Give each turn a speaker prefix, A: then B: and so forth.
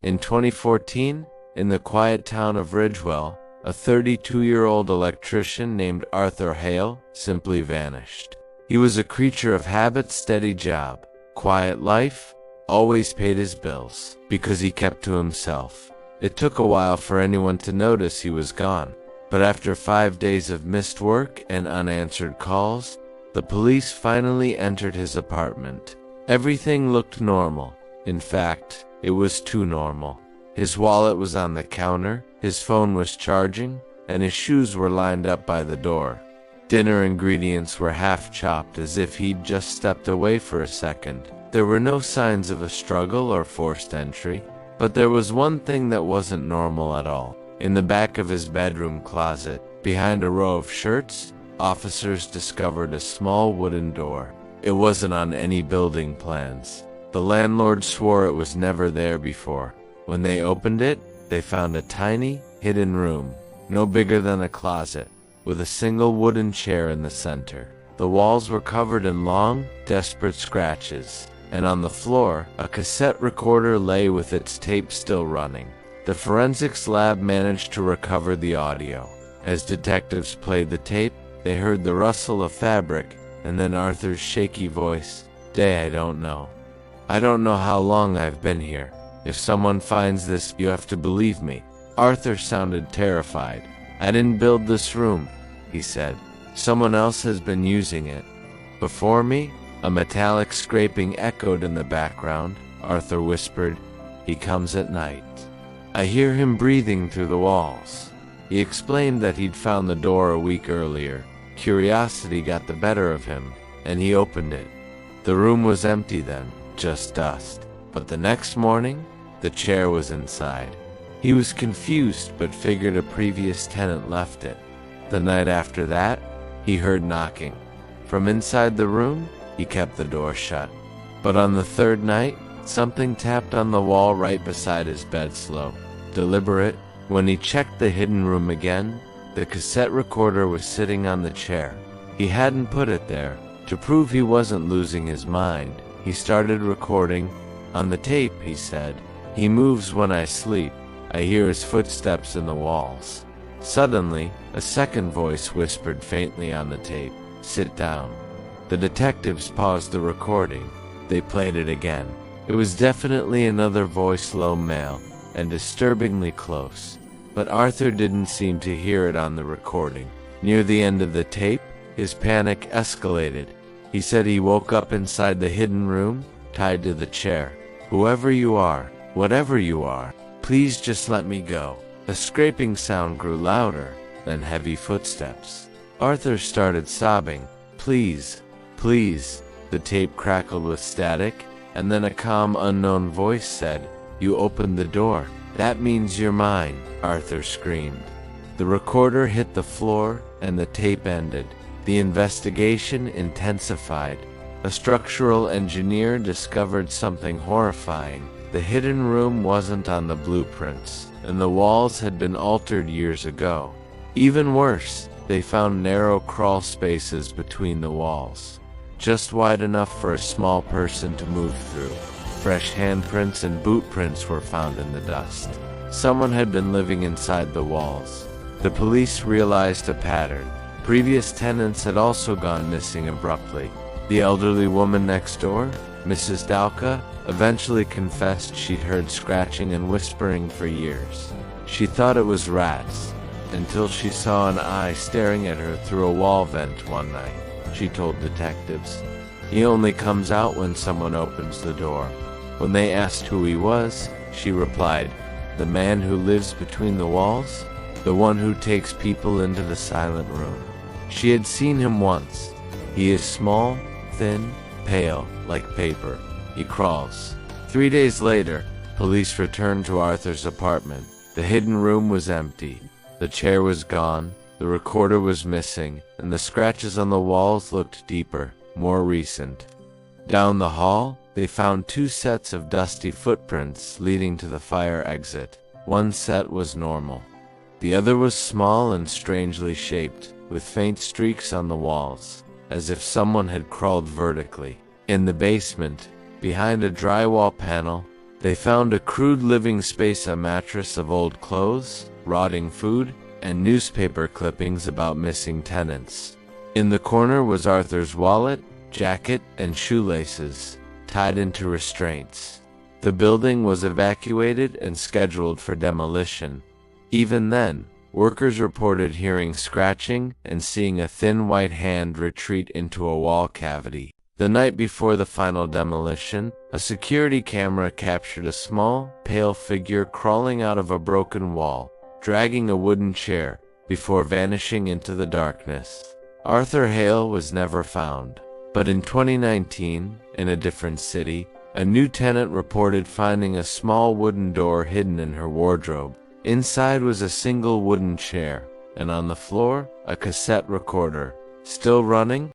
A: In 2014, in the quiet town of Ridgewell, a 32-year-old electrician named Arthur Hale simply vanished. He was a creature of habit, steady job, quiet life, always paid his bills, because he kept to himself. It took a while for anyone to notice he was gone, but after 5 days of missed work and unanswered calls, the police finally entered his apartment. Everything looked normal. In fact, it was too normal. His wallet was on the counter, his phone was charging, and his shoes were lined up by the door. Dinner ingredients were half chopped as if he'd just stepped away for a second. There were no signs of a struggle or forced entry, but there was one thing that wasn't normal at all. In the back of his bedroom closet, behind a row of shirts, officers discovered a small wooden door. It wasn't on any building plans. The landlord swore it was never there before. When they opened it, they found a tiny, hidden room, no bigger than a closet, with a single wooden chair in the center. The walls were covered in long, desperate scratches, and on the floor, a cassette recorder lay with its tape still running. The forensics lab managed to recover the audio. As detectives played the tape, they heard the rustle of fabric, and then Arthur's shaky voice, "I don't know. I don't know how long I've been here. If someone finds this, you have to believe me." Arthur sounded terrified. "I didn't build this room," he said. "Someone else has been using it." "Before me?" A metallic scraping echoed in the background. Arthur whispered, "He comes at night. I hear him breathing through the walls." He explained that he'd found the door a week earlier. Curiosity got the better of him, and he opened it. The room was empty then, just dust. But the next morning, the chair was inside. He was confused but figured a previous tenant left it. The night after that, he heard knocking. From inside the room, he kept the door shut. But on the third night, something tapped on the wall right beside his bed, slow, deliberate. When he checked the hidden room again, the cassette recorder was sitting on the chair. He hadn't put it there. To prove he wasn't losing his mind, he started recording. "On the tape," he said, "he moves when I sleep. I hear his footsteps in the walls." Suddenly, a second voice whispered faintly on the tape, "Sit down." The detectives paused the recording. They played it again. It was definitely another voice, low male, and disturbingly close. But Arthur didn't seem to hear it on the recording. Near the end of the tape, his panic escalated. He said he woke up inside the hidden room, tied to the chair. "Whoever you are, whatever you are, please just let me go." A scraping sound grew louder, then heavy footsteps. Arthur started sobbing. "Please, please." The tape crackled with static, and then a calm, unknown voice said, "You opened the door. That means you're mine," Arthur screamed. The recorder hit the floor, and the tape ended. The investigation intensified. A structural engineer discovered something horrifying. The hidden room wasn't on the blueprints, and the walls had been altered years ago. Even worse, they found narrow crawl spaces between the walls, just wide enough for a small person to move through. Fresh handprints and boot prints were found in the dust. Someone had been living inside the walls. The police realized a pattern. Previous tenants had also gone missing abruptly. The elderly woman next door, Mrs. Dalka, eventually confessed she'd heard scratching and whispering for years. She thought it was rats, until she saw an eye staring at her through a wall vent one night. She told detectives, "He only comes out when someone opens the door." When they asked who he was, she replied, "The man who lives between the walls, the one who takes people into the silent room." She had seen him once. "He is small, thin, pale, like paper. He crawls." 3 days later, police returned to Arthur's apartment. The hidden room was empty. The chair was gone, the recorder was missing, and the scratches on the walls looked deeper, more recent. Down the hall, they found 2 sets of dusty footprints leading to the fire exit. One set was normal. The other was small and strangely shaped, with faint streaks on the walls, as if someone had crawled vertically. In the basement, behind a drywall panel, They found a crude living space, a mattress of old clothes, rotting food, and newspaper clippings about missing tenants. In the corner was Arthur's wallet, jacket, and shoelaces, tied into restraints. The building was evacuated and scheduled for demolition. Even then, workers reported hearing scratching and seeing a thin white hand retreat into a wall cavity. The night before the final demolition, a security camera captured a small, pale figure crawling out of a broken wall, dragging a wooden chair, before vanishing into the darkness. Arthur Hale was never found. But in 2019, in a different city, a new tenant reported finding a small wooden door hidden in her wardrobe. Inside was a single wooden chair, and on the floor, a cassette recorder, still running,